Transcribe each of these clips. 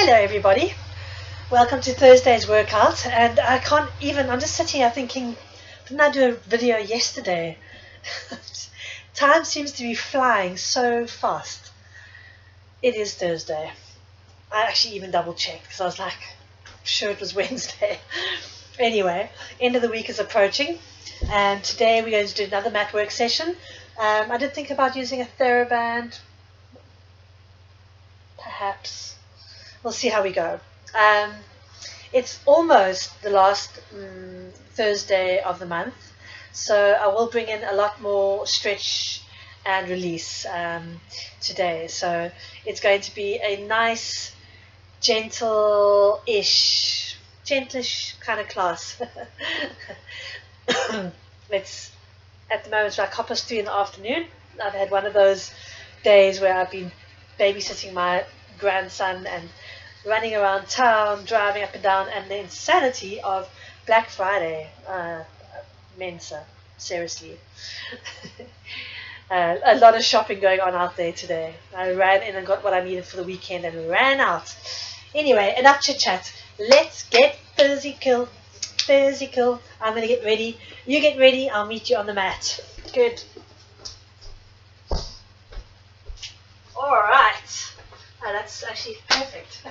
Hello everybody, welcome to Thursday's workout. And I'm just sitting here thinking, didn't I do a video yesterday? Time seems to be flying so fast. It is Thursday. I actually even double checked because I was like, sure it was Wednesday. Anyway, end of the week is approaching and today we're going to do another mat work session. I did think about using a TheraBand, perhaps. We'll see how we go. It's almost the last Thursday of the month, so I will bring in a lot more stretch and release today. So it's going to be a nice, gentlish kind of class. It's at the moment it's like 3:30 in the afternoon. I've had one of those days where I've been babysitting my grandson and running around town, driving up and down, and the insanity of Black Friday. Mensa, seriously. A lot of shopping going on out there today. I ran in and got what I needed for the weekend and ran out. Anyway, enough chit chat. Let's get physical. Physical. I'm going to get ready. You get ready. I'll meet you on the mat. Good. All right. Oh, that's actually perfect.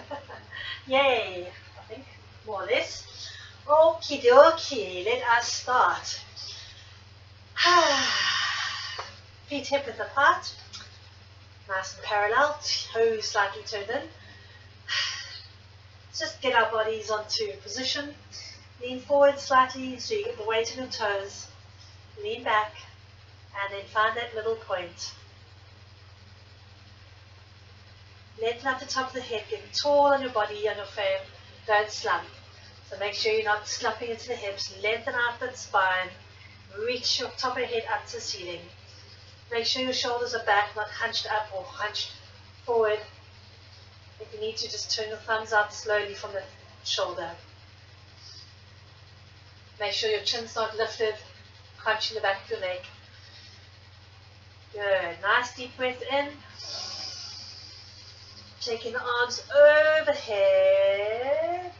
Yay, I think, more or less. Okie dokie, let us start. Feet hip width apart, nice and parallel, toes slightly turned in. Just get our bodies onto position. Lean forward slightly so you get the weight in your toes. Lean back and then find that middle point. Lengthen up the top of the head, get tall on your body, on your frame, don't slump. So make sure you're not slumping into the hips, lengthen out that spine, reach your top of your head up to the ceiling. Make sure your shoulders are back, not hunched up or hunched forward. If you need to, just turn your thumbs out slowly from the shoulder. Make sure your chin's not lifted, crunching the back of your neck. Good, nice deep breath in. Taking the arms overhead,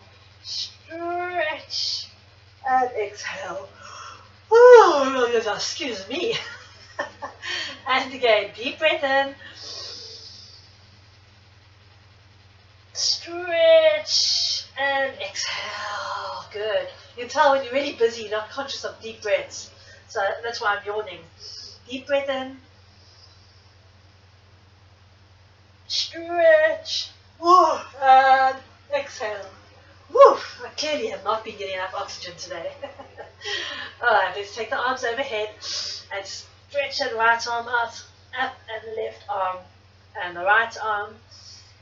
stretch, and exhale. Oh, excuse me. And again, deep breath in, stretch, and exhale. Good. You can tell when you're really busy, you're not conscious of deep breaths. So that's why I'm yawning. Deep breath in. Stretch, woo, and exhale. Woo, I clearly have not been getting enough oxygen today. Alright, let's take the arms overhead and stretch that right arm out, up and the left arm, and the right arm,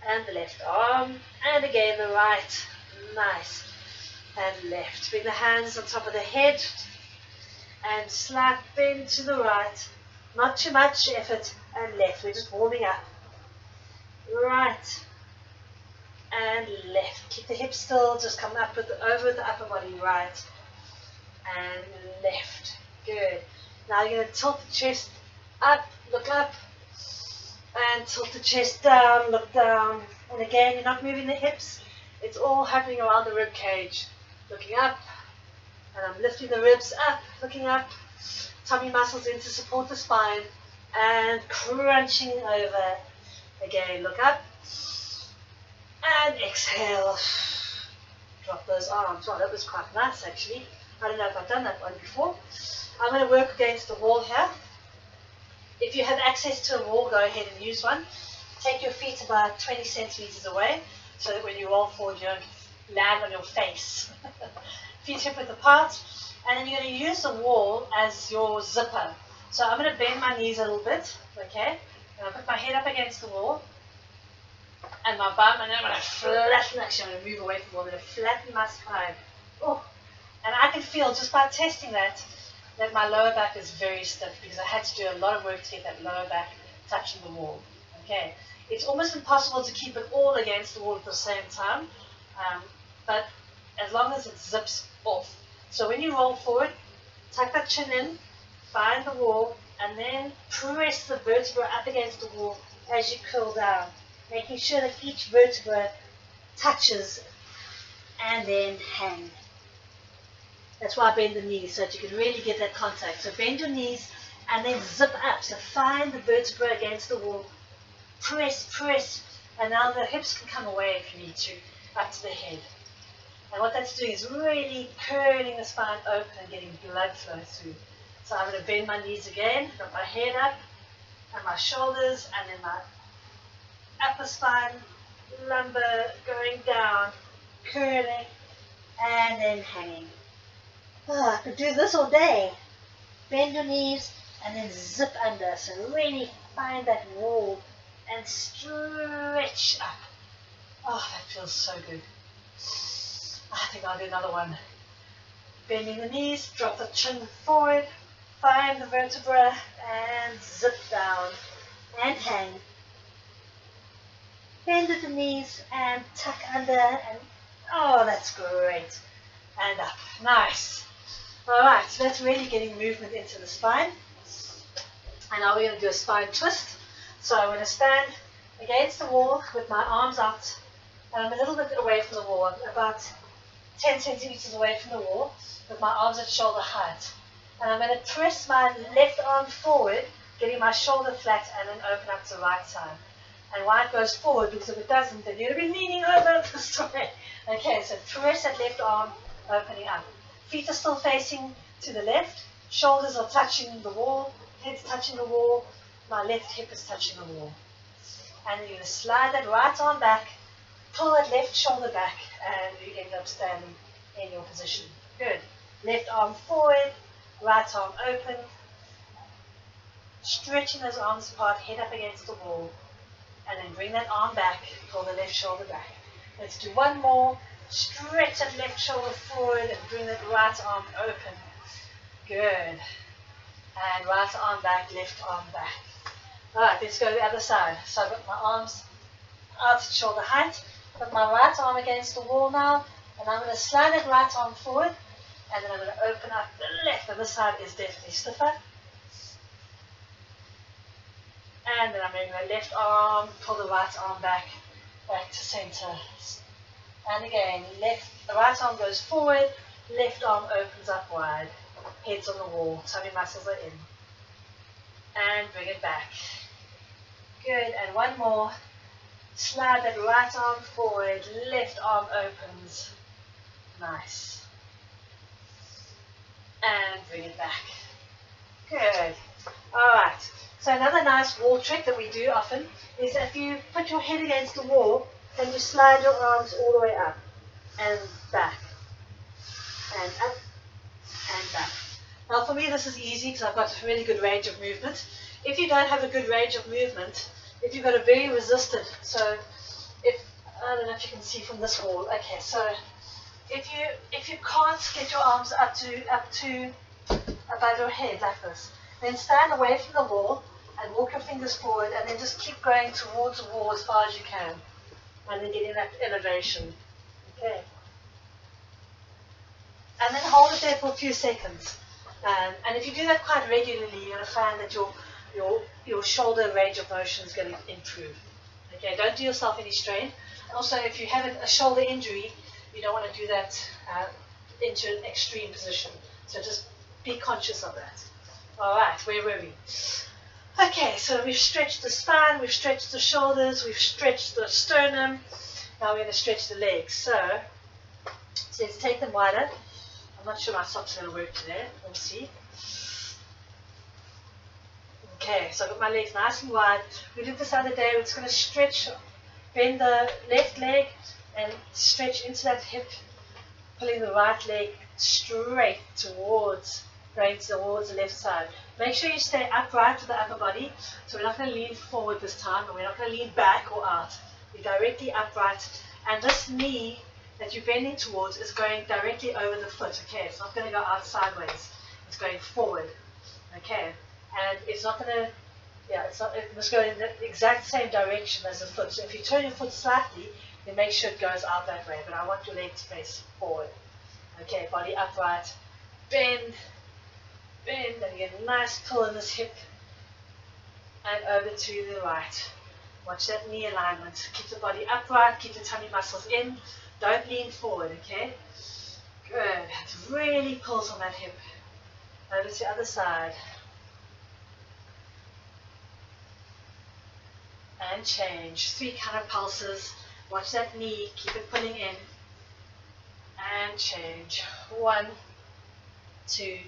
and the left arm, and again the right, nice, and left. Bring the hands on top of the head, and slight bend to the right, not too much effort, and left. We're just warming up. Right and left. Keep the hips still, just come up with over the upper body, right and left. Good. Now you're going to tilt the chest up, look up, and tilt the chest down, look down. And again, you're not moving the hips, it's all happening around the rib cage. Looking up, and I'm lifting the ribs up, looking up, tummy muscles in to support the spine, and crunching over. Again, look up and exhale. Drop those arms. Oh, that was quite nice actually. I don't know if I've done that one before. I'm going to work against the wall here. If you have access to a wall, go ahead and use one. Take your feet about 20 centimeters away so that when you roll forward, you don't land on your face. Feet hip width apart. And then you're going to use the wall as your zipper. So I'm going to bend my knees a little bit, okay? And I'll put my head up against the wall and my bum, and then I'm going to flatten, actually I'm going to move away from the wall, I'm going to flatten my spine. Oh, and I can feel just by testing that my lower back is very stiff because I had to do a lot of work to get that lower back touching the wall. Okay, it's almost impossible to keep it all against the wall at the same time, but as long as it zips off. So when you roll forward, tuck that chin in, find the wall, and then press the vertebra up against the wall as you curl down, making sure that each vertebra touches, and then hang. That's why I bend the knees, so that you can really get that contact. So bend your knees and then zip up. So find the vertebra against the wall. Press, press. And now the hips can come away if you need to, up to the head. And what that's doing is really curling the spine open and getting blood flow through. So I'm going to bend my knees again, got my head up, and my shoulders, and then my upper spine, lumbar going down, curling, and then hanging. Oh, I could do this all day. Bend your knees and then zip under. So really find that wall and stretch up. Oh, that feels so good. I think I'll do another one. Bending the knees, drop the chin forward, find the vertebra and zip down and hang. Bend at the knees and tuck under, and oh, that's great. And up. Nice. Alright, so that's really getting movement into the spine. And now we're going to do a spine twist. So I'm going to stand against the wall with my arms out, and I'm a little bit away from the wall, about 10 centimeters away from the wall, with my arms at shoulder height. And I'm going to press my left arm forward, getting my shoulder flat, and then open up to the right side. And why it goes forward, because if it doesn't, then you're going to be leaning over this way. Okay, so press that left arm, opening up. Feet are still facing to the left, shoulders are touching the wall, head's touching the wall, my left hip is touching the wall. And then you're going to slide that right arm back, pull that left shoulder back, and you end up standing in your position. Good. Left arm forward, right arm open, stretching those arms apart, head up against the wall, and then bring that arm back, pull the left shoulder back. Let's do one more. Stretch that left shoulder forward and bring that right arm open. Good. And right arm back, left arm back. Alright, let's go to the other side. So I've got my arms out at shoulder height. Put my right arm against the wall now. And I'm going to slide that right arm forward. And then I'm going to open up the left. And this side is definitely stiffer. And then I'm going to go left arm, pull the right arm back to center. And again, the right arm goes forward, left arm opens up wide, head's on the wall, tummy muscles are in. And bring it back. Good, and one more. Slide that right arm forward, left arm opens. Nice. And bring it back. Good. Alright, so another nice wall trick that we do often is if you put your head against the wall, then you slide your arms all the way up and back and up and back. Now for me this is easy because I've got a really good range of movement. If you don't have a good range of movement, if you've got a very resisted, so if, I don't know if you can see from this wall, okay, so if you can't get your arms up to above your head like this, then stand away from the wall and walk your fingers forward and then just keep going towards the wall as far as you can. And then getting that elevation. Okay. And then hold it there for a few seconds. And if you do that quite regularly, you're going to find that your shoulder range of motion is going to improve. Okay, don't do yourself any strain. Also, if you have a shoulder injury, you don't want to do that into an extreme position. So just be conscious of that. All right, where were we? Okay, so we've stretched the spine, we've stretched the shoulders, we've stretched the sternum. Now we're going to stretch the legs. So let's take them wider. I'm not sure my socks are going to work today. We'll see. Okay, so I've got my legs nice and wide. We did this other day. We're just going to stretch, bend the left leg and stretch into that hip, pulling the right leg straight towards the left side. Make sure you stay upright with the upper body. So we're not going to lean forward this time, and we're not going to lean back or out. You're directly upright. And this knee that you're bending towards is going directly over the foot. Okay, it's not going to go out sideways. It's going forward. Okay, and it's not going to, it must go in the exact same direction as the foot. So if you turn your foot slightly, then make sure it goes out that way. But I want your leg to face forward. Okay, body upright. Bend, and get a nice pull in this hip and over to the right. Watch that knee alignment. Keep the body upright, keep the tummy muscles in. Don't lean forward, okay? Good. It really pulls on that hip. Over to the other side. And change. 3 kind of pulses. Watch that knee, keep it pulling in. And change. 1, 2,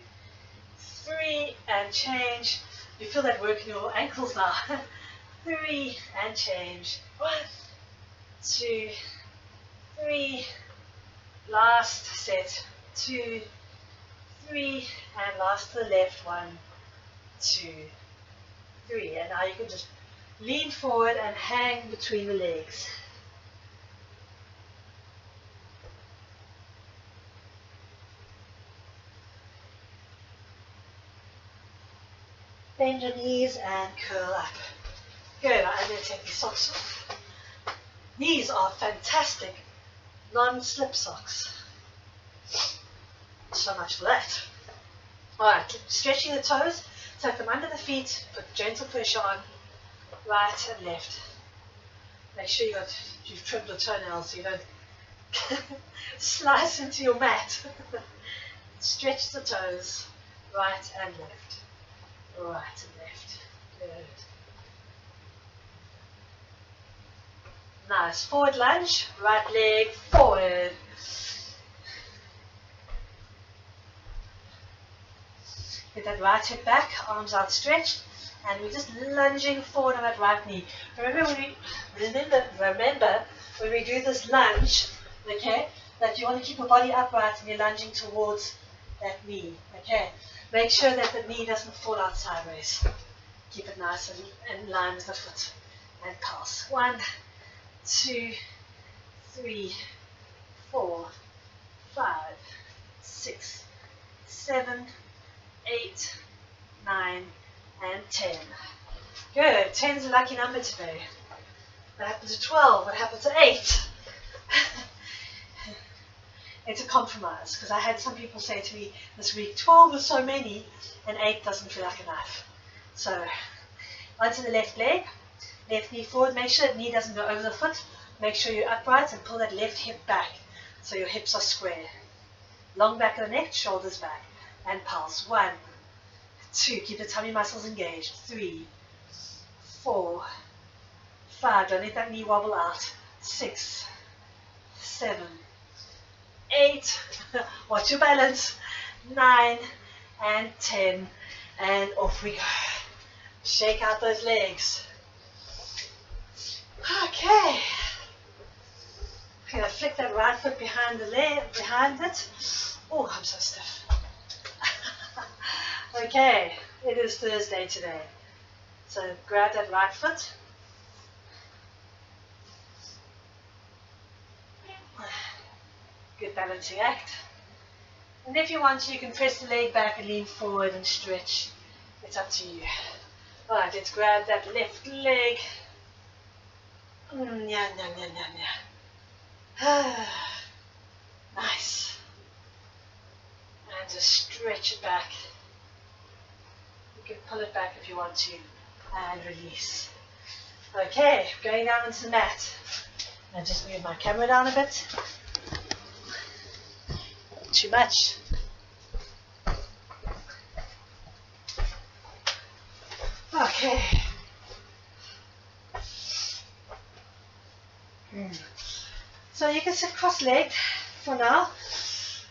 3, and change. You feel that work in your ankles now. 3, and change. 1, 2, 3. Last set. 2, 3, and last to the left. 1, 2, 3. And now you can just lean forward and hang between the legs. Bend your knees and curl up. Good, I'm going to take these socks off. These are fantastic non-slip socks. So much for that. Alright, keep stretching the toes, tuck them under the feet, put gentle pressure on right and left. Make sure you've trimmed your toenails so you don't slice into your mat. Stretch the toes, right and left. Right and left. Good. Nice. Forward lunge. Right leg forward. Get that right hip back. Arms outstretched. And we're just lunging forward on that right knee. Remember when we do this lunge, okay, that you want to keep your body upright and you're lunging towards that knee. Okay. Make sure that the knee doesn't fall out sideways. Keep it nice and in line with the foot. And pulse. 1, 2, 3, 4, 5, 6, 7, 8, 9, and 10. Good. 10 is a lucky number today. What happened to 12? What happened to 8? It's a compromise, because I had some people say to me this week, 12 is so many, and 8 doesn't feel like enough. So, onto the left leg, left knee forward. Make sure that knee doesn't go over the foot. Make sure you're upright and pull that left hip back so your hips are square. Long back of the neck, shoulders back, and pulse. 1, 2, keep the tummy muscles engaged. 3, 4, 5, don't let that knee wobble out. 6, 7, 8, watch your balance. 9, and 10, and off we go. Shake out those legs. Okay. I'm going to flick that right foot behind the leg, behind it. Oh, I'm so stiff. Okay, it is Thursday today. So grab that right foot. Good balancing act. And if you want to, you can press the leg back and lean forward and stretch. It's up to you. Alright, let's grab that left leg. Nice. And just stretch it back. You can pull it back if you want to. And release. Okay, going down into the mat. I'll just move my camera down a bit. Too much. Okay. So you can sit cross-legged for now.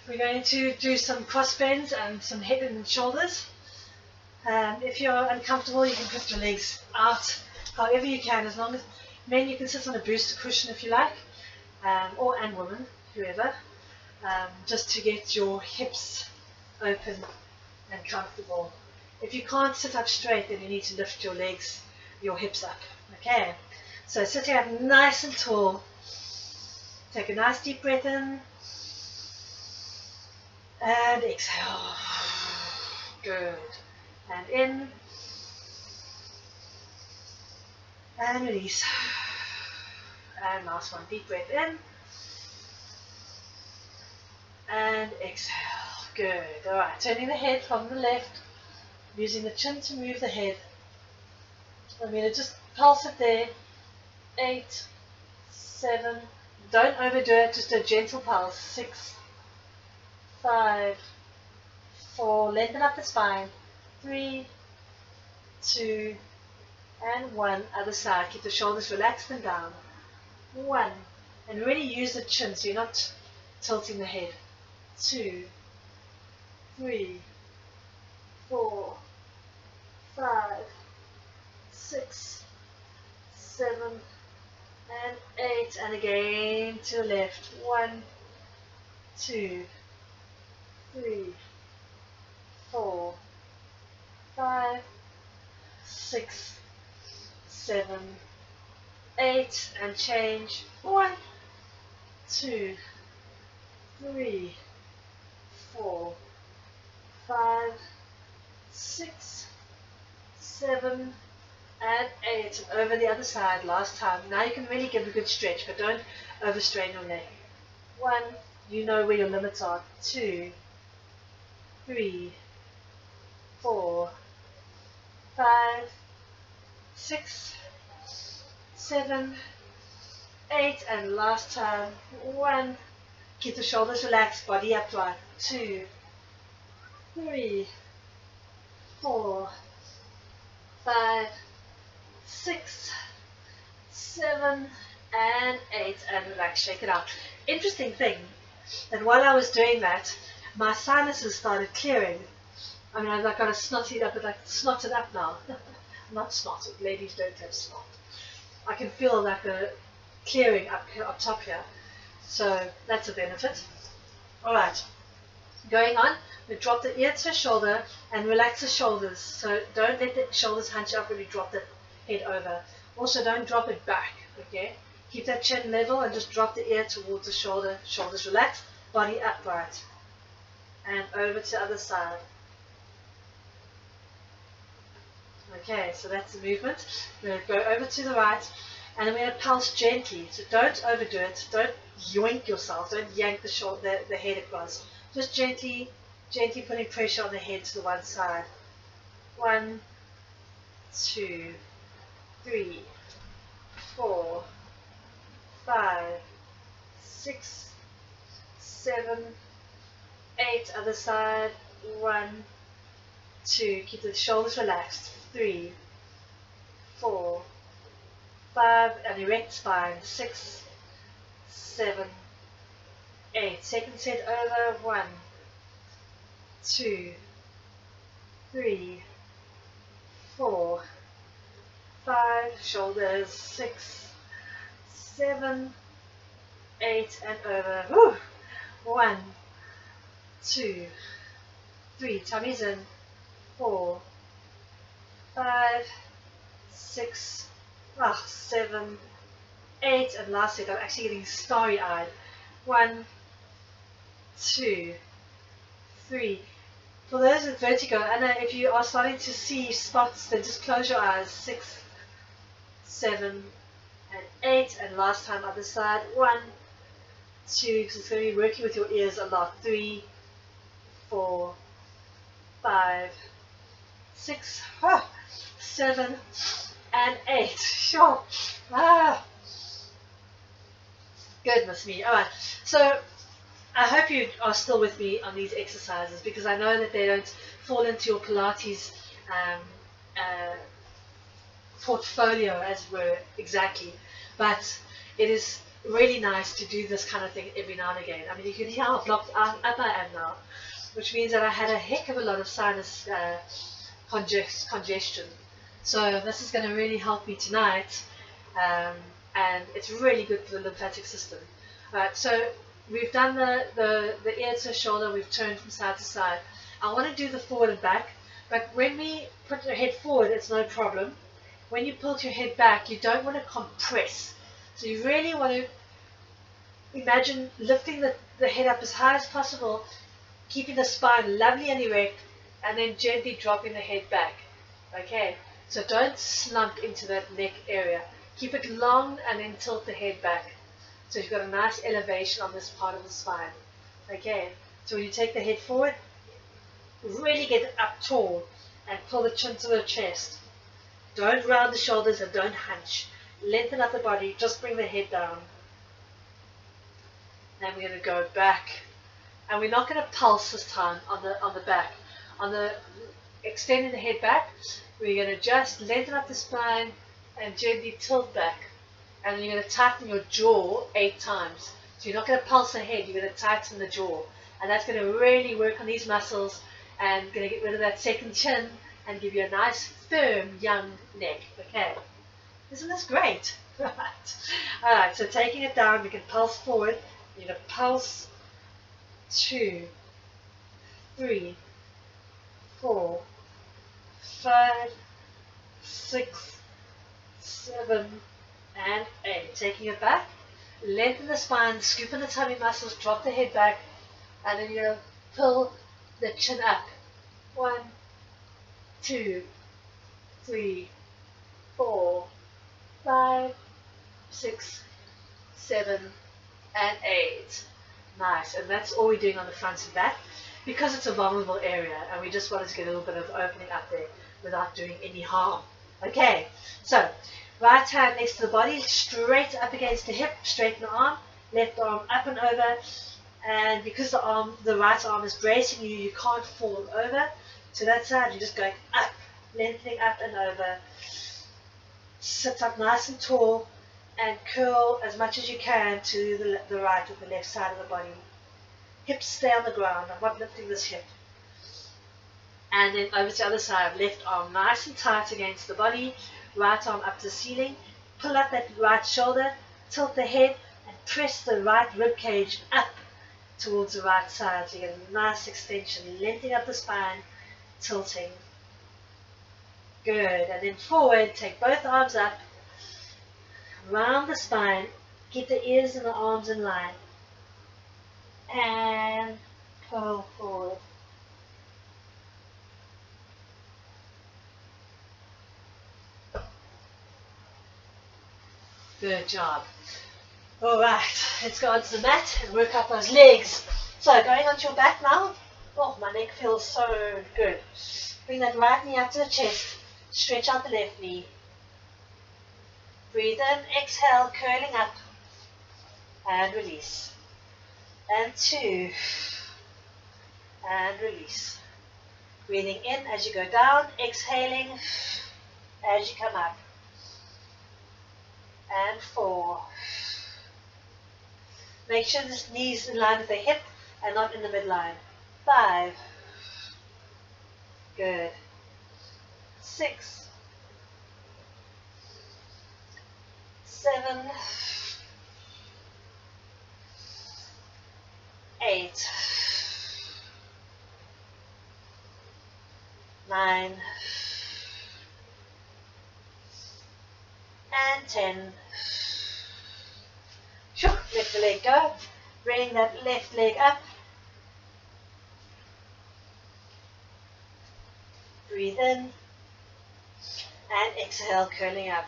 We're going to do some cross bends and some head and shoulders. If you're uncomfortable, you can put your legs out however you can. As long as men, you can sit on a booster cushion if you like, and women, whoever, just to get your hips open and comfortable. If you can't sit up straight, then you need to lift your legs, your hips up. Okay, so sitting up nice and tall. Take a nice deep breath in and exhale. Good. And in and release. And last one, deep breath in and exhale. Good. Alright, turning the head from the left, using the chin to move the head. I'm going to just pulse it there 8, 7, don't overdo it, just a gentle pulse, 6, 5, 4, lengthen up the spine, 3, 2, and 1, other side, keep the shoulders relaxed and down, 1, and really use the chin so you're not tilting the head, 2, 3, 4, 5, 6, 7, and 8, and again to the left, 1, 2, 3, 4, 5, 6, 7, 8, and change, 1, 2, 3, 4, 5, 6, 7, and 8, and over the other side, last time. Now you can really give a good stretch, but don't overstrain your neck. 1, you know where your limits are, 2, 3, 4, 5, 6, 7, 8, and last time, 1, keep the shoulders relaxed, body upright, 2, 3, 4, 5, 6, 7, and 8, and relax, shake it out. Interesting thing, that while I was doing that, my sinuses started clearing. I mean, I've got a snotted up, but like snotted up now. Not snotted, ladies don't have snot. I can feel like a clearing up top here. So that's a benefit. Alright, going on, we drop the ear to shoulder and relax the shoulders. So don't let the shoulders hunch up when you drop the head over. Also don't drop it back, okay? Keep that chin level and just drop the ear towards the shoulder. Shoulders relaxed, body upright. And over to the other side. Okay, so that's the movement. We're going to go over to the right, and then we're going to pulse gently. So don't overdo it. Don't yoink yourself. Don't yank the head across. Just gently putting pressure on the head to the one side. 1, 2, 3, 4, 5, 6, 7, 8. Other side. 1, 2. Keep the shoulders relaxed. 3, 4, 5, and erect spine, 6, 7, 8. Second set over, 1, 2, 3, 4, 5, shoulders, 6, 7, 8, and over. Woo! 1, 2, 3, tummies in, 4, 5, 6, 7, 8, and last set. I'm actually getting starry-eyed. 1, 2, 3. For those with vertigo, Anna, if you are starting to see spots, then just close your eyes. 6, 7, and 8, and last time other side. 1, 2, because it's going to be working with your ears a lot. 3, 4, 5, 6, 7, and 8. Sure. Goodness me. Alright, so I hope you are still with me on these exercises, because I know that they don't fall into your Pilates portfolio, as it were, exactly. But it is really nice to do this kind of thing every now and again. I mean, you can hear how blocked up I am now, which means that I had a heck of a lot of sinus congestion. So this is going to really help me tonight, and it's really good for the lymphatic system. Alright, so we've done the ear to shoulder, we've turned from side to side. I want to do the forward and back, but when we put your head forward, it's no problem. When you pull your head back, you don't want to compress. So you really want to imagine lifting the head up as high as possible, keeping the spine lovely and erect, and then gently dropping the head back. Okay, so don't slump into that neck area. Keep it long and then tilt the head back. So you've got a nice elevation on this part of the spine. Okay, so when you take the head forward, really get it up tall and pull the chin to the chest. Don't round the shoulders and don't hunch. Lengthen up the body, just bring the head down. And we're going to go back. And we're not going to pulse this time on the back. On the extending the head back, we're going to just lengthen up the spine and gently tilt back. And then you're going to tighten your jaw 8 times. So you're not going to pulse the head, you're going to tighten the jaw. And that's going to really work on these muscles and going to get rid of that second chin and give you a nice, firm, young neck. Okay. Isn't this great? Right. Alright, so taking it down, we can pulse forward. You're going to pulse 2, 3, 4, 5, 6, 7, and 8. Taking it back, lengthen the spine, scoop in the tummy muscles, drop the head back, and then you're going to pull the chin up. 1, 2, 3, 4, 5, 6, 7, and 8. Nice, and that's all we're doing on the front and back because it's a vulnerable area and we just wanted to get a little bit of opening up there without doing any harm. Okay, so right hand next to the body, straight up against the hip, straighten the arm, left arm up and over, and because the right arm is bracing you, you can't fall over. So that side, you're just going up, lengthening up and over. Sit up nice and tall and curl as much as you can to the right or the left side of the body. Hips stay on the ground. I'm not lifting this hip. And then over to the other side, left arm nice and tight against the body, right arm up to the ceiling. Pull up that right shoulder, tilt the head, and press the right rib cage up towards the right side. So you get a nice extension, lengthening up the spine, tilting. Good. And then forward, take both arms up, round the spine, keep the ears and the arms in line, and pull forward. Good job. Alright, let's go onto the mat and work out those legs. So going onto your back now. Oh, my neck feels so good. Bring that right knee up to the chest. Stretch out the left knee. Breathe in, exhale, curling up. And release. And 2. And release. Breathing in as you go down, exhaling as you come up. And 4. Make sure this knee is in line with the hip and not in the midline. 5. Good. 6. 7. 8. 9. And 10. Sure, let the leg go. Bring that left leg up. Breathe in. And exhale, curling up.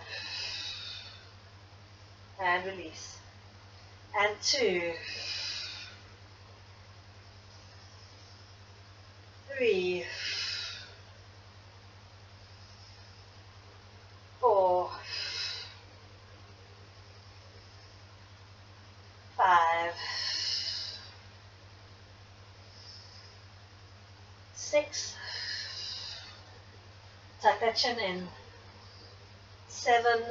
And release. And 2. 3. 4. 5. 6. Tuck that chin in. 7.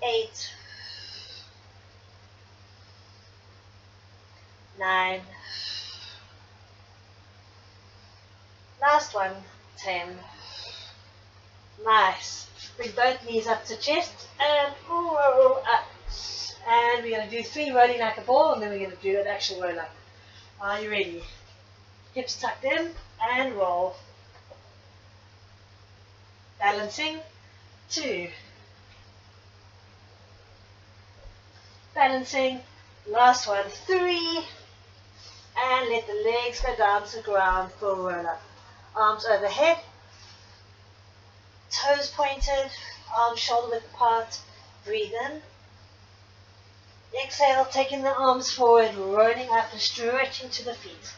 8. 9. Last one. 10. Nice. Bring both knees up to chest and roll up. And we're going to do 3 rolling like a ball, and then we're going to do an actual roll up. Are you ready? Hips tucked in and roll. Balancing. 2. Balancing. Last one. 3. And let the legs go down to the ground for a roll up. Arms overhead. Toes pointed. Arms shoulder width apart. Breathe in. Exhale, taking the arms forward, rolling up and stretching to the feet.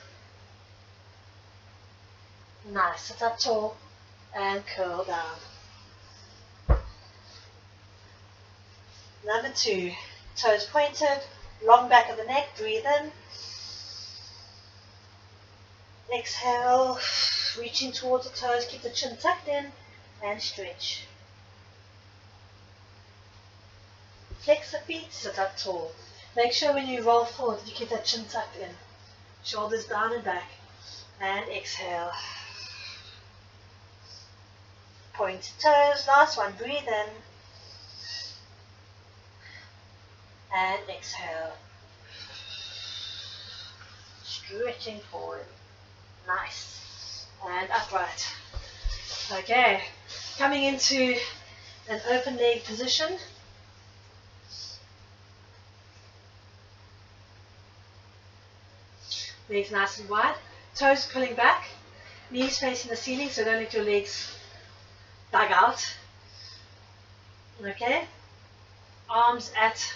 Nice. Sit up tall and curl down. Number 2, toes pointed, long back of the neck, breathe in. Exhale, reaching towards the toes, keep the chin tucked in and stretch. Flex the feet, sit up tall. Make sure when you roll forward you keep that chin tucked in. Shoulders down and back. And exhale. Point toes, last one, breathe in. And exhale. Stretching forward. Nice. And upright. Okay. Coming into an open leg position. Legs nice and wide. Toes pulling back. Knees facing the ceiling, so don't let your legs dug out. Okay. Arms at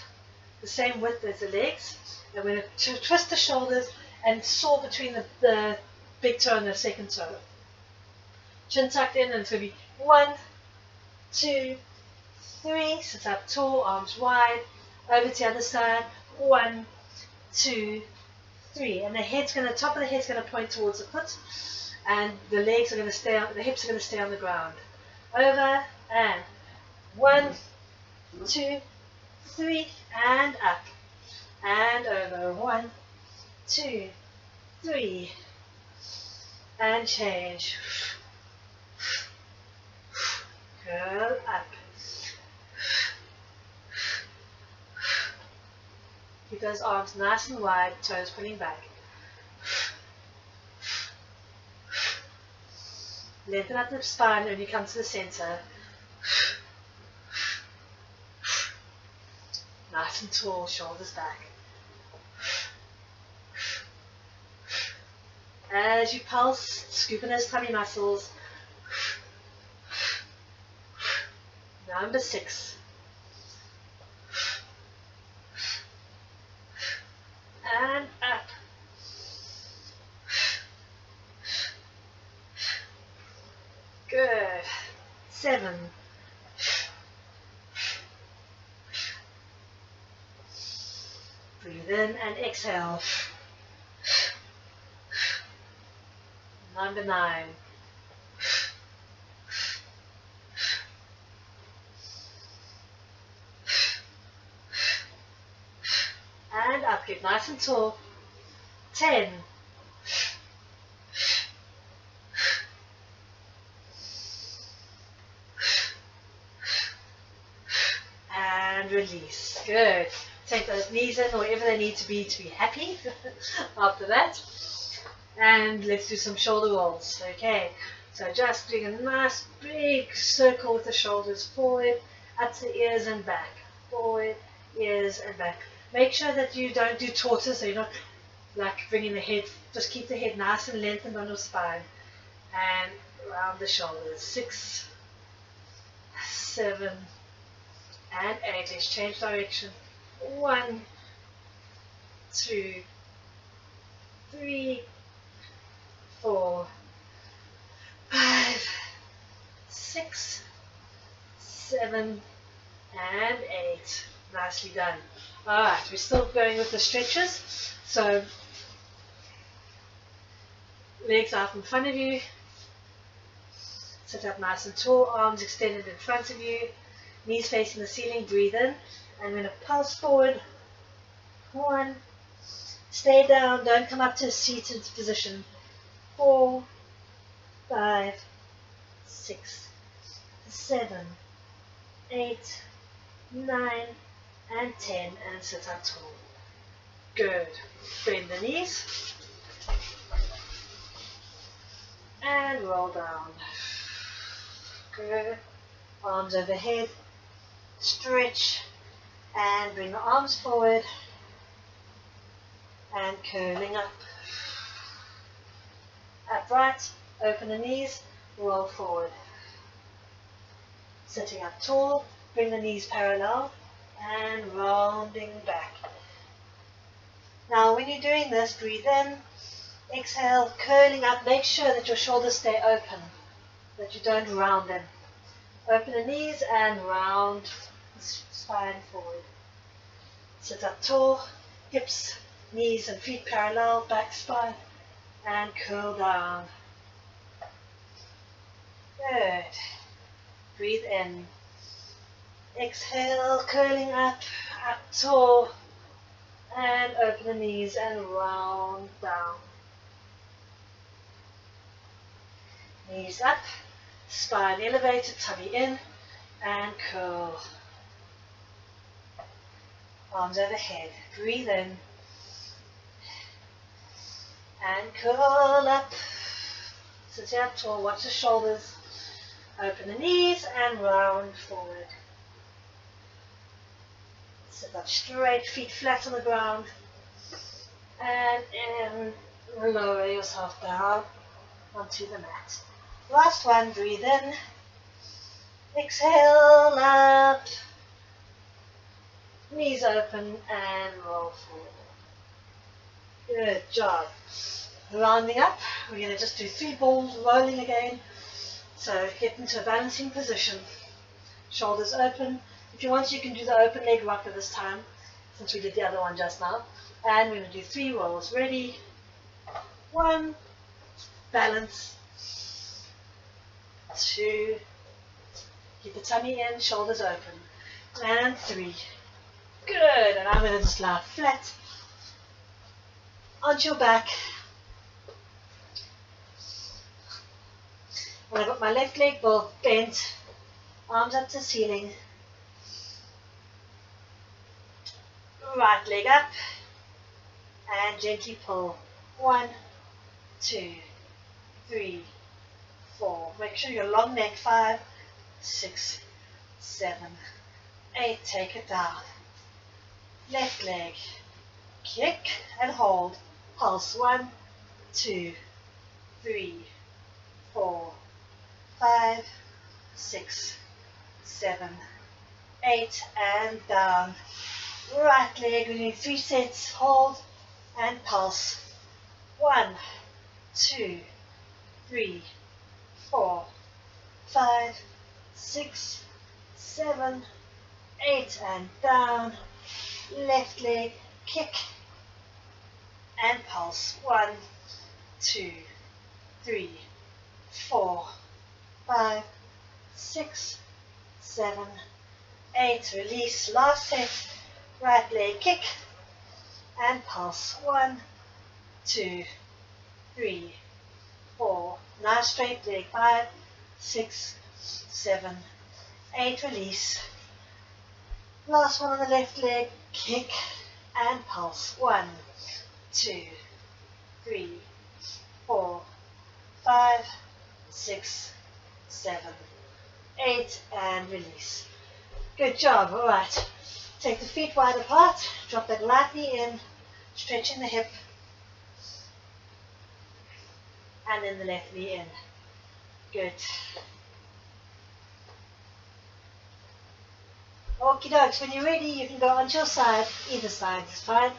the same width as the legs. And we're going to twist the shoulders and saw between the big toe and the second toe. Chin tucked in, and it's going to be 1, 2, 3. Sit up tall, arms wide. Over to the other side. 1, 2, 3. And the top of the head's going to point towards the foot, and the legs are going to stay on, the hips are going to stay on the ground. Over and 1, 2, 3, and up and over. 1, 2, 3, and change. Curl up. Keep those arms nice and wide, toes pulling back. Lengthen up the spine when you come to the center. Nice and tall, shoulders back. As you pulse, scooping those tummy muscles. Number 6. And up. Good. 7. Breathe in and exhale. Number 9. And up, get nice and tall. 10. And release. Good. Take those knees in wherever they need to be happy after that. And let's do some shoulder rolls. Okay. So just doing a nice big circle with the shoulders forward, up to the ears and back. Forward, ears and back. Make sure that you don't do tortoise, so you're not like bringing the head, just keep the head nice and lengthened on your spine. And around the shoulders. 6, 7, and 8. Let's change direction. 1, 2, 3, 4, 5, 6, 7, and 8. Nicely done. Alright, we're still going with the stretches. So, legs out in front of you. Sit up nice and tall, arms extended in front of you. Knees facing the ceiling, breathe in. I'm going to pulse forward. 1. Stay down, don't come up to a seated position. 4, 5, 6, 7, 8, 9, and 10, and sit up tall. Good. Bend the knees. And roll down. Good. Arms overhead. Stretch. And bring the arms forward. And curling up. Upright. Open the knees. Roll forward. Sitting up tall. Bring the knees parallel. And rounding back. Now when you're doing this, breathe in, exhale, curling up. Make sure that your shoulders stay open. that you don't round them. Open the knees and round the spine forward. Sit up tall, hips, knees and feet parallel, back spine, and curl down. Good. Breathe in. Exhale, curling up tall, and open the knees and round down. Knees up, spine elevated, tummy in, and curl. Arms overhead. Breathe in. And curl up. Sit up tall, watch the shoulders. Open the knees and round forward. Sit up straight, feet flat on the ground. And lower yourself down onto the mat. Last one, breathe in. Exhale up. Knees open and roll forward. Good job. Rounding up, we're going to just do 3 balls, rolling again. So get into a balancing position. Shoulders open. If you want, you can do the open leg rocker this time, since we did the other one just now. And we're going to do 3 rolls. Ready? 1. Balance. 2. Keep the tummy in, shoulders open. And 3. Good. And I'm going to just lie flat onto your back. And I've got my left leg both bent, arms up to the ceiling. Right leg up. And gently pull. 1, 2, 3, 4. Make sure your long neck. 5, 6, 7, 8. Take it down. Left leg. Kick and hold. Pulse. 1, 2, 3, 4, 5, 6, 7, 8. And down. Right leg. We need 3 sets. Hold and pulse. 1, 2, 3, 4, 5, 6, 7, 8. And down. Left leg. Kick and pulse. 1, 2, 3, 4, 5, 6, 7, 8. Release. Last set. Right leg kick and pulse. 1, 2, 3, 4. Now straight leg. 5, 6, 7, 8. Release. Last one on the left leg. Kick and pulse. 1, 2, 3, 4, 5, 6, 7, 8. And release. Good job. All right. Take the feet wide apart, drop that right knee in, stretching the hip, and then the left knee in. Good. Okie dokes, when you're ready, you can go onto your side, either side is fine.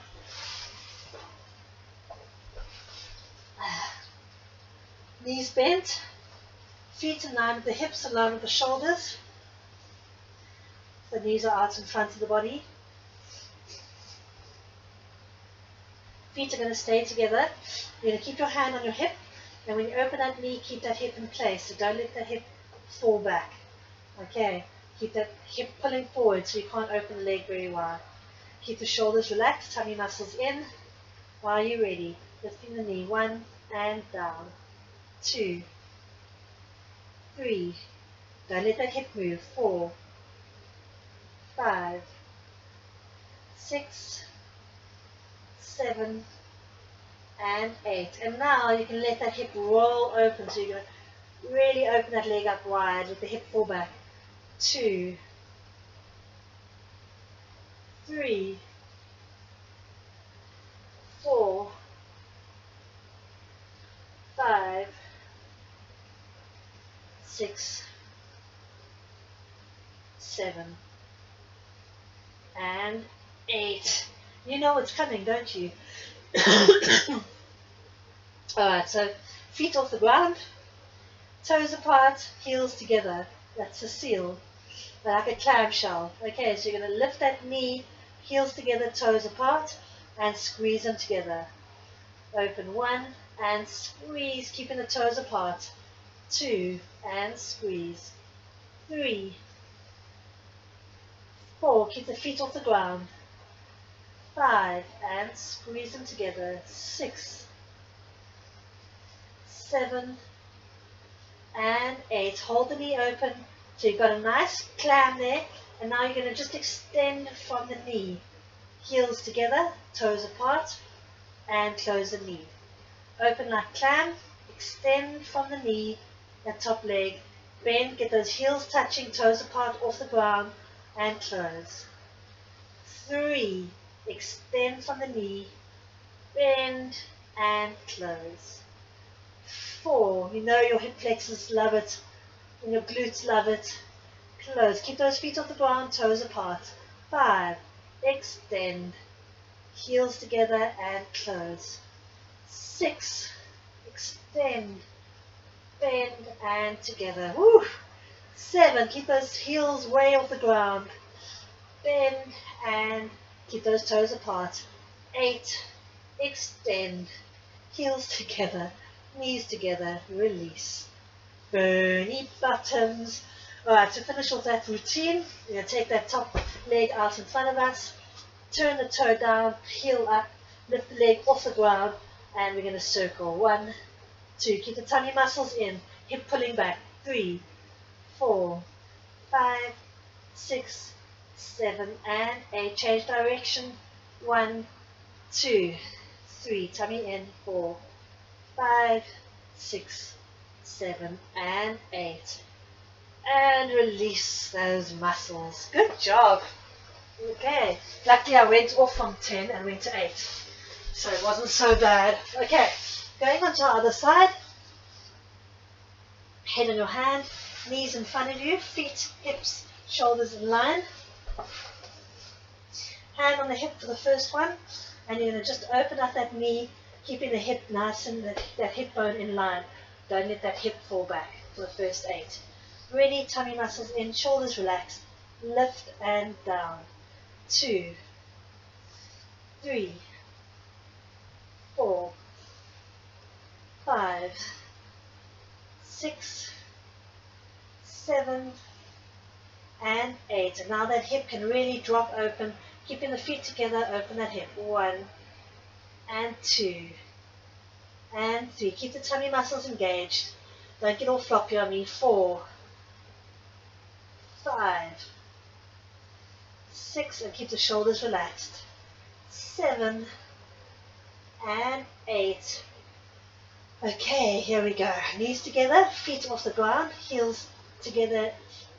Knees bent, feet in line with the hips, in line with the shoulders. The knees are out in front of the body. Feet are going to stay together. You're going to keep your hand on your hip, and when you open that knee, keep that hip in place. So don't let the hip fall back. Okay, keep that hip pulling forward so you can't open the leg very wide. Keep the shoulders relaxed, tummy muscles in. While you're ready, lifting the knee. 1 and down. 2, 3. Don't let that hip move. 4, 5, 6, 7, and 8. And now you can let that hip roll open. So you're going to really open that leg up wide. Let the hip fall back. 2, 3, 4, 5, 6, 7, and 8. You know what's coming, don't you? Alright, so feet off the ground, Toes apart, heels together. That's a seal, like a clamshell. Okay, so you're going to lift that knee, heels together, toes apart, and squeeze them together. Open one, and squeeze, keeping the toes apart. Two, and squeeze. Three, four, keep the feet off the ground. Five, and squeeze them together. Six, seven, and eight. Hold the knee open. So you've got a nice clam there. And now you're going to just extend from the knee. Heels together, toes apart, and close the knee. Open like clam, extend from the knee, that top leg. Bend, get those heels touching, toes apart off the ground, and close. Three, extend from the knee, bend, and close. Four, you know your hip flexors love it, and your glutes love it. Close, keep those feet off the ground, toes apart. Five, extend, heels together, and close. Six, extend, bend, and together. Woo! Seven, keep those heels way off the ground. Bend and keep those toes apart. Eight, extend, heels together, knees together, release. Burny bottoms. Alright, to finish off that routine, we're going to take that top leg out in front of us, turn the toe down, heel up, lift the leg off the ground, and we're going to circle. 1, 2, keep the tummy muscles in, hip pulling back. 3, 4, 5, 6, 7, and 8. Change direction. 1, 2, 3, tummy in. 4, 5, 6, 7, and 8. And release those muscles. Good job. Okay. Luckily I went off from 10 and went to 8. So it wasn't so bad. Okay. Going on to our other side. Head on your hand. Knees in front of you. Feet, hips, shoulders in line. Hand on the hip for the first one. And you're going to just open up that knee, keeping the hip nice and that hip bone in line. Don't let that hip fall back for the first 8. Ready, tummy muscles in, shoulders relaxed. Lift and down. 2, 3, 4, 5, 6, 7, and 8. And now that hip can really drop open, keeping the feet together, open that hip. 1 and 2 and 3. Keep the tummy muscles engaged. Don't get all floppy on me. 4, 5, 6, and keep the shoulders relaxed. 7 and 8. Okay, here we go. Knees together, feet off the ground, heels together,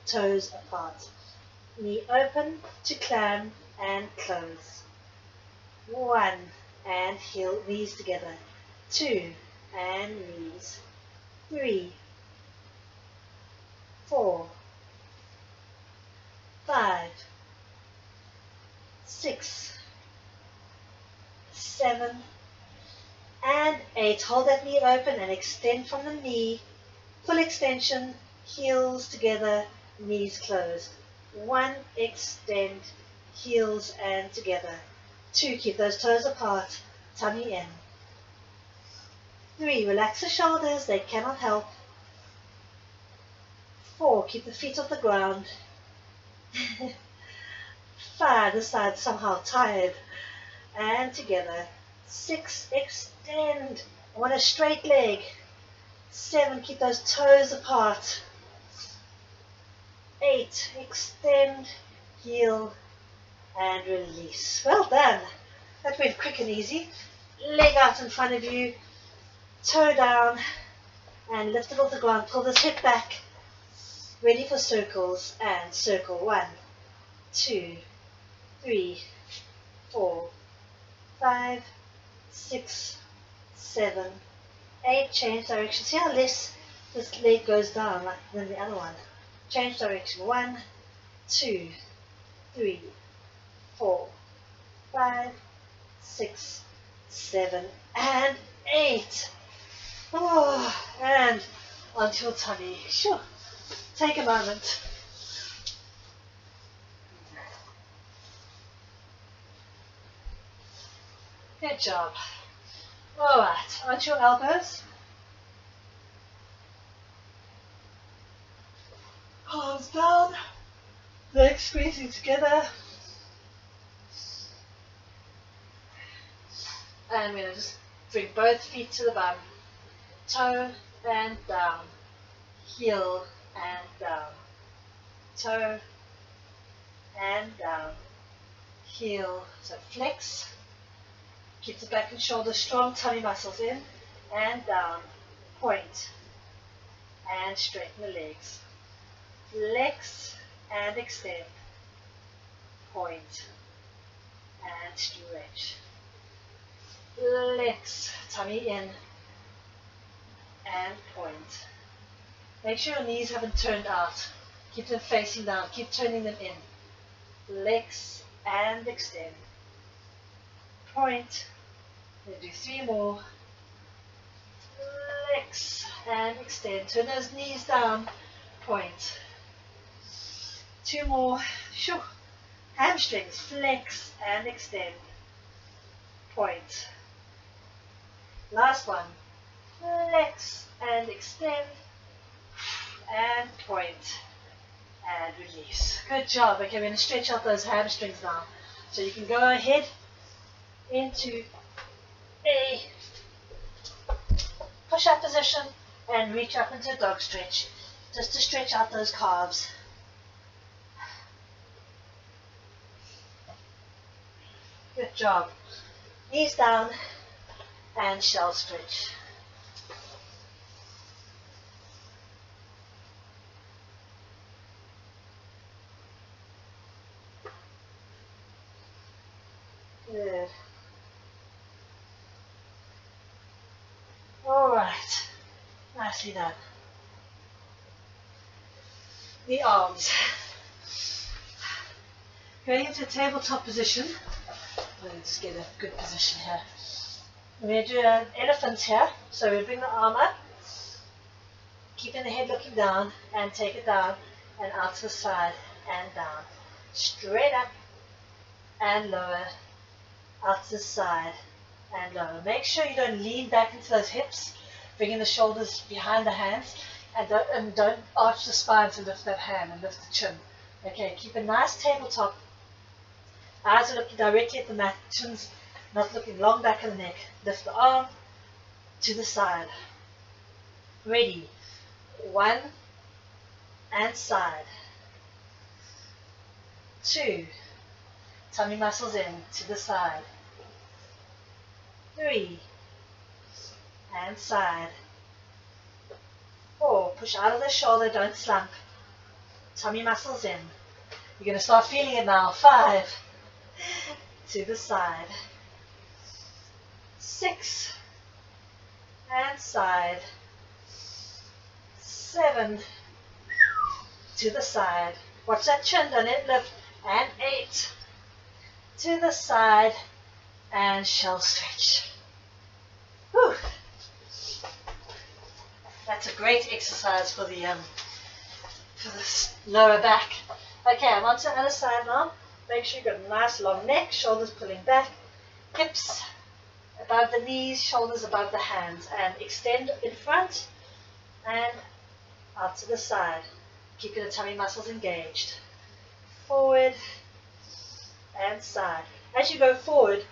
toes apart. Knee open to clam and close. 1 and heel, knees together. 2 and knees. 3, 4, 5, 6, 7, and 8. Hold that knee open and extend from the knee. Full extension, heels together, knees closed. 1, extend, heels and together. 2, keep those toes apart, tummy in. 3, relax the shoulders, they cannot help. 4, keep the feet off the ground. 5, this side's somehow tired. And together. 6, extend. I want a straight leg. 7, keep those toes apart. 8, extend, heel, and release. Well done. That went quick and easy. Leg out in front of you. Toe down. And lift it off the ground. Pull this hip back. Ready for circles. And circle. 1, 2, 3, 4, 5, 6, 7, 8. Change direction. See how less this leg goes down than the other one. Change direction. 1, 2, 3, 4, 5, 6, 7, and 8. Oh, and onto your tummy. Sure. Take a moment. Good job. Alright, onto your elbows. Palms down. Legs squeezing together. And we're going to just bring both feet to the bum. Toe and down. Heel and down. Toe and down. Heel. So flex. Keep the back and shoulders strong. Tummy muscles in and down. Point. And straighten the legs. Flex and extend. Point. And stretch. Flex. Tummy in and point. Make sure your knees haven't turned out. Keep them facing down. Keep turning them in. Flex and extend. Point. We'll do 3 more. Flex and extend. Turn those knees down. Point. 2 more. Shoo. Hamstrings. Flex and extend. Point. Last one. Flex and extend. And point. And release. Good job. Okay, we're going to stretch out those hamstrings now. So you can go ahead into a push-up position and reach up into a dog stretch just to stretch out those calves. Good job. Knees down and shell stretch. Good. All right. Nicely done. The arms. Going into a tabletop position. Let's just get a good position here. We're going to do an elephant here. So we bring the arm up, keeping the head looking down, and take it down and out to the side and down. Straight up and lower, out to the side and lower. Make sure you don't lean back into those hips, bringing the shoulders behind the hands, and don't arch the spine to lift that hand and lift the chin. Okay, keep a nice tabletop. Eyes are looking directly at the mat, chin's not looking long back in the neck. Lift the arm to the side. Ready. 1 and side. 2. Tummy muscles in to the side. 3 and side. 4. Push out of the shoulder, don't slump. Tummy muscles in. You're going to start feeling it now. 5 to the side. 6 and side. 7 to the side. Watch that chin, don't it lift. And 8 to the side and shell stretch. Whew. That's a great exercise for the lower back. Okay, I'm on to the other side now. Make sure you've got a nice long neck, shoulders pulling back, hips above the knees, shoulders above the hands, and extend in front and out to the side, keeping the tummy muscles engaged. Forward and side. As you go forward,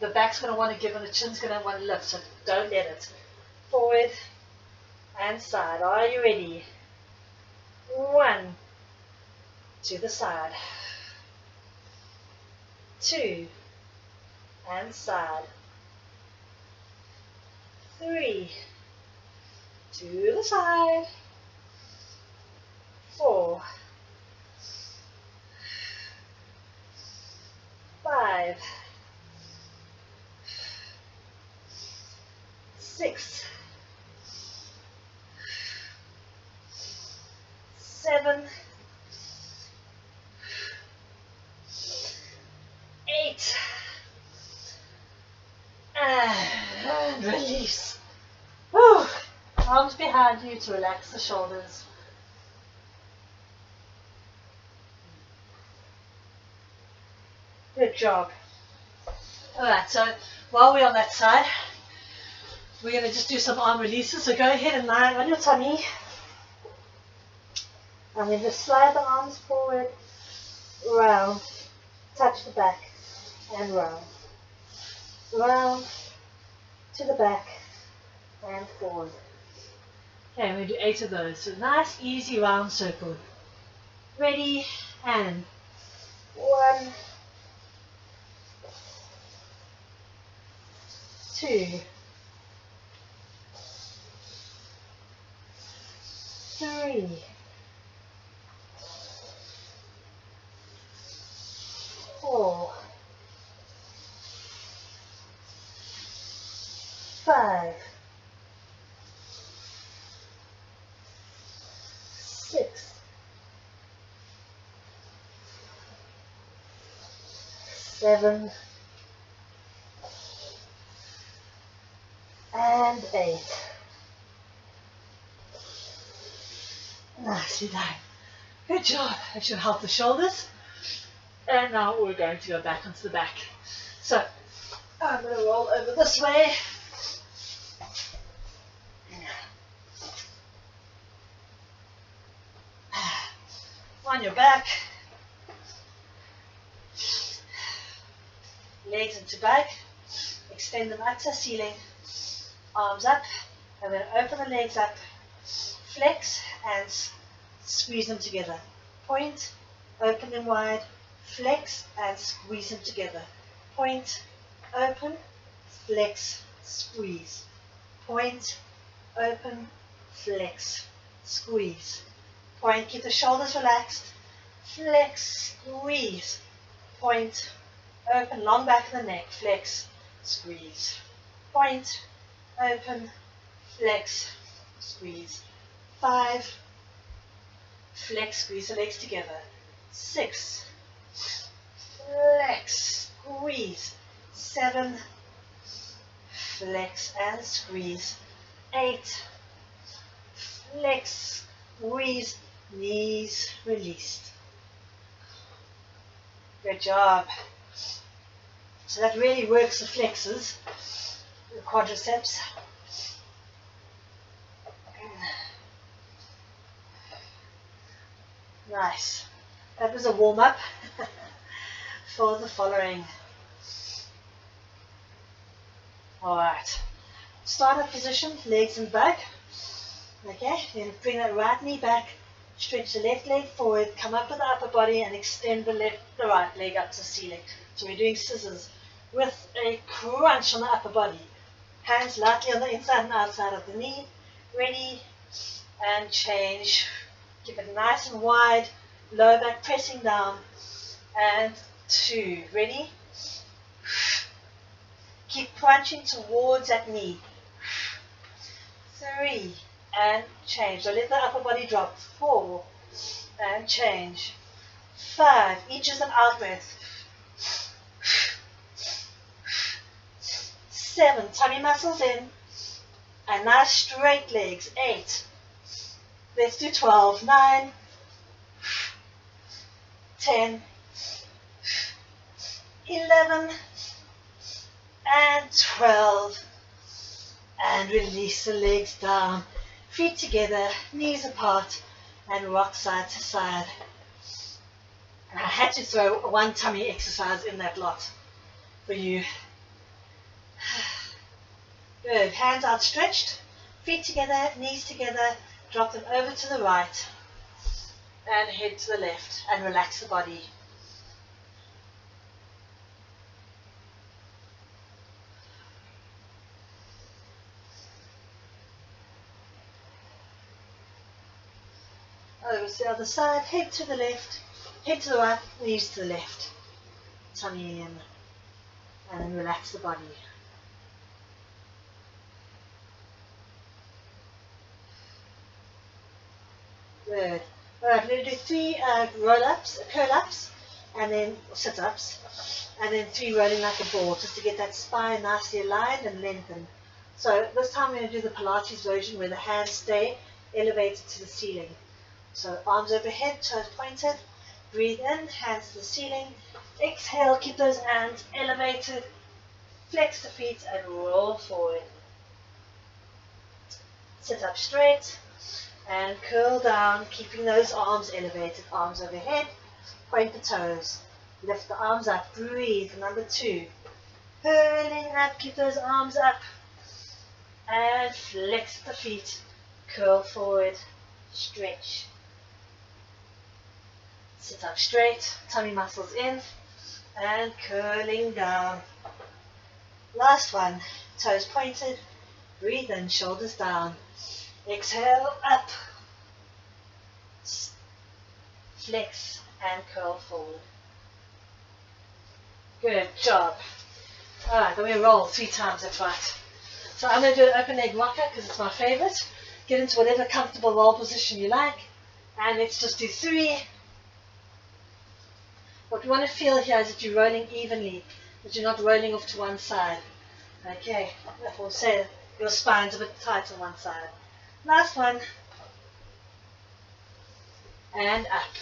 the back's going to want to give and the chin's going to want to lift, so don't let it. Forward and side. Are you ready? 1 to the side. 2 and side. 3 to the side. 4 5 6 7 8 and release. Whew. Arms behind. behind you to relax the shoulders. Good job. Alright, so while we're on that side, we're going to just do some arm releases. So go ahead and lie on your tummy. And then just slide the arms forward, round, touch the back, and round. Round, to the back, and forward. Okay, we're going to do 8 of those. So nice, easy round circle. Ready, and 1, 2, 3, 4, 5, 6, 7, and 8. Nicely done. Good job. That should help the shoulders. And now we're going to go back onto the back. So I'm going to roll over this way. On your back. Legs into back. Extend them up to the ceiling. Arms up. And then open the legs up. Flex and squeeze them together. Point. Open them wide. Flex and squeeze them together. Point. Open. Flex. Squeeze. Point. Open. Flex. Squeeze. Point. Keep the shoulders relaxed. Flex. Squeeze. Point. Open. Long back of the neck. Flex. Squeeze. Point. Open. Flex. Squeeze. 5. Flex. Squeeze the legs together. 6. Flex. Squeeze. 7. Flex and squeeze. 8. Flex. Squeeze. Knees released. Good job. So that really works the flexors, the quadriceps. Nice. That was a warm-up for the following. Alright. Startup position, legs and back. Okay, then bring that right knee back, stretch the left leg forward, come up with the upper body and extend the right leg up to the ceiling. So we're doing scissors with a crunch on the upper body. Hands lightly on the inside and outside of the knee. Ready, and change. Keep it nice and wide, lower back pressing down, and 2. Ready? Keep crunching towards that knee. 3, and change. So let the upper body drop. 4, and change. 5, each is an out breath. 7, tummy muscles in, and nice straight legs. 8, let's do 12, 9, 10, 11, and 12, and release the legs down, feet together, knees apart, and rock side to side. And I had to throw one tummy exercise in that lot for you. Good, hands outstretched, feet together, knees together, drop them over to the right, and head to the left, and relax the body. Over to the other side, head to the left, head to the right, knees to the left. Tummy in, and then relax the body. Good. Alright, we're going to do 3 roll-ups, curl-ups, and then sit-ups, and then 3 rolling like a ball, just to get that spine nicely aligned and lengthened. So this time we're going to do the Pilates version where the hands stay elevated to the ceiling. So arms overhead, toes pointed. Breathe in, hands to the ceiling. Exhale, keep those hands elevated. Flex the feet and roll forward. Sit up straight and curl down, keeping those arms elevated. Arms overhead, point the toes. Lift the arms up, breathe. Number 2. Curling up, keep those arms up. And flex the feet, curl forward, stretch. Sit up straight, tummy muscles in, and curling down. Last one, toes pointed, breathe in, shoulders down. Exhale, up. Flex and curl forward. Good job. Alright, then we roll 3 times, that's right. So I'm going to do an open leg rocker because it's my favorite. Get into whatever comfortable roll position you like. And let's just do 3. What we want to feel here is that you're rolling evenly, that you're not rolling off to one side. Okay, that will say your spine's a bit tight on one side. Last one. And up.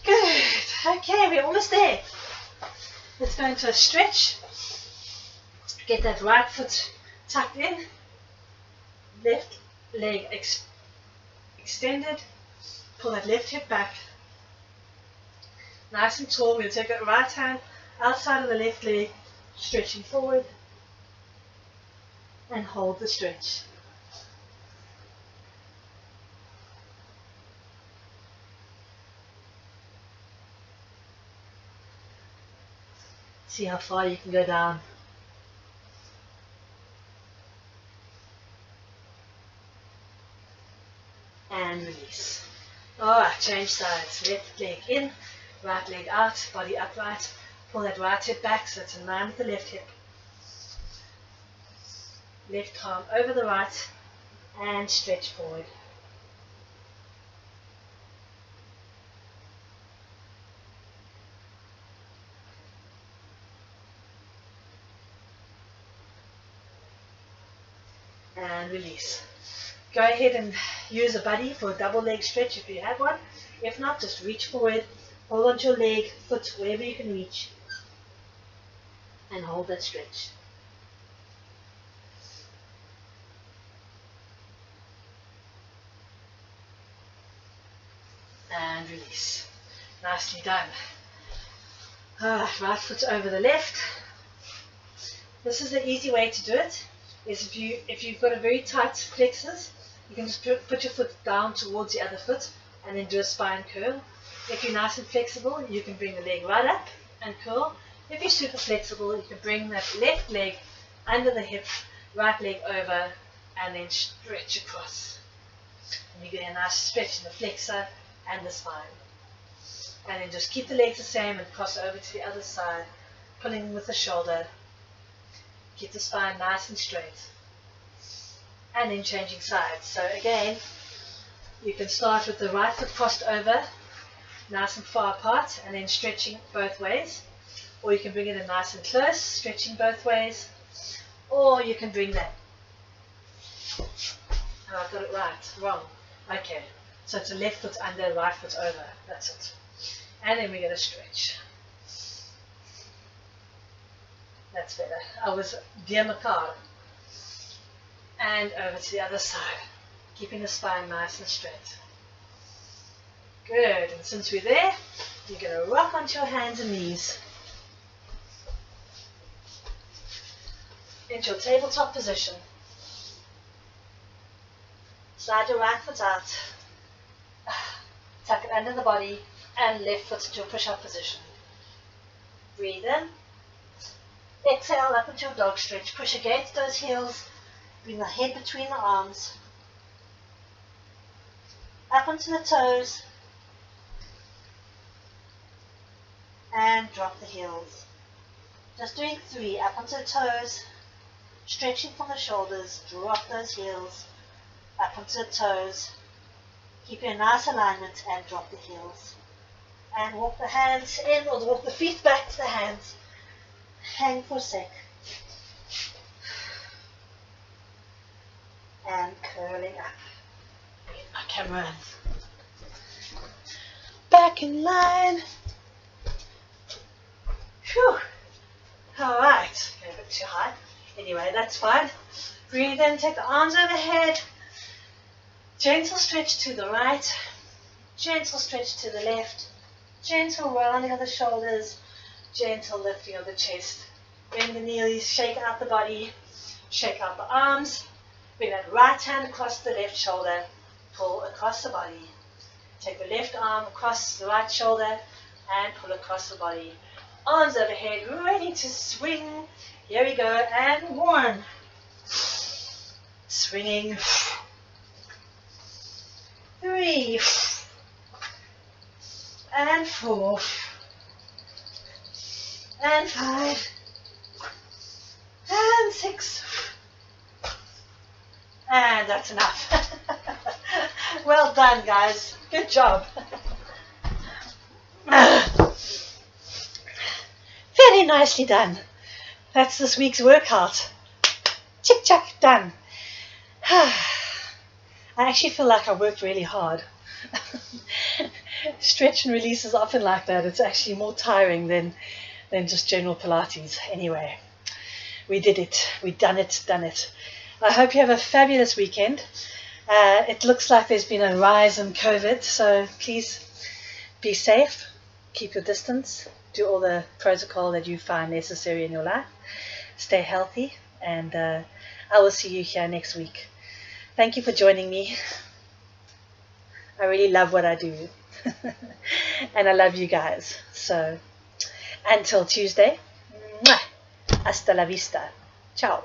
Good. Okay, we're almost there. Let's go into a stretch. Get that right foot tucked in. Left leg extended. Pull that left hip back. Nice and tall. We'll take that right hand outside of the left leg, stretching forward. And hold the stretch. See how far you can go down. And release. Alright, change sides. Left leg in, right leg out, body upright. Pull that right hip back so it's in line with the left hip. Left arm over the right and stretch forward. And release. Go ahead and use a buddy for a double leg stretch if you have one. If not, just reach forward, hold onto your leg, foot, wherever you can reach, and hold that stretch. And release. Nicely done. Right foot over the left. This is the easy way to do it. Is if you've got a very tight plexus, you can just put your foot down towards the other foot and then do a spine curl. If you're nice and flexible, you can bring the leg right up and curl. If you're super flexible, you can bring that left leg under the hip, right leg over, and then stretch across. And you get a nice stretch in the flexor and the spine. And then just keep the legs the same and cross over to the other side, pulling with the shoulder. Keep the spine nice and straight. And then changing sides. So again, you can start with the right foot crossed over, nice and far apart, and then stretching both ways. Or you can bring it in nice and close, stretching both ways. Or you can bring that. Oh, I got it right. Wrong. Okay. So it's a left foot under, right foot over. That's it. And then we're going to stretch. That's better. I was dear Macabre. And over to the other side. Keeping the spine nice and straight. Good. And since we're there, you're going to rock onto your hands and knees. Into your tabletop position. Slide your right foot out. Tuck it under the body and left foot to your push-up position. Breathe in. Exhale up into your dog stretch. Push against those heels. Bring the head between the arms. Up onto the toes. And drop the heels. Just doing 3. Up onto the toes. Stretching from the shoulders. Drop those heels. Up onto the toes. Keep your nice alignment and drop the heels. And walk the hands in or walk the feet back to the hands. Hang for a sec. and curling up. Get my camera back in line. Phew. Alright, a bit too high. Anyway, that's fine. Breathe in, take the arms overhead. Gentle stretch to the right. Gentle stretch to the left. Gentle rounding of the shoulders. Gentle lifting of the chest. Bend the knees, shake out the body. Shake out the arms. Bring that right hand across the left shoulder. Pull across the body. Take the left arm across the right shoulder and pull across the body. Arms overhead, ready to swing. Here we go, and 1. Swinging. 3. And 4. And 5. And 6. And that's enough. Well done, guys. Good job. Very nicely done. That's this week's workout. Chick chack, done. I actually feel like I worked really hard. Stretch and release is often like that. It's actually more tiring than just general Pilates. Anyway, we did it. We done it. I hope you have a fabulous weekend. It looks like there's been a rise in COVID, so please be safe, keep your distance, do all the protocol that you find necessary in your life, stay healthy, and I will see you here next week. Thank you for joining me. I really love what I do, and I love you guys. So until Tuesday, hasta la vista. Ciao.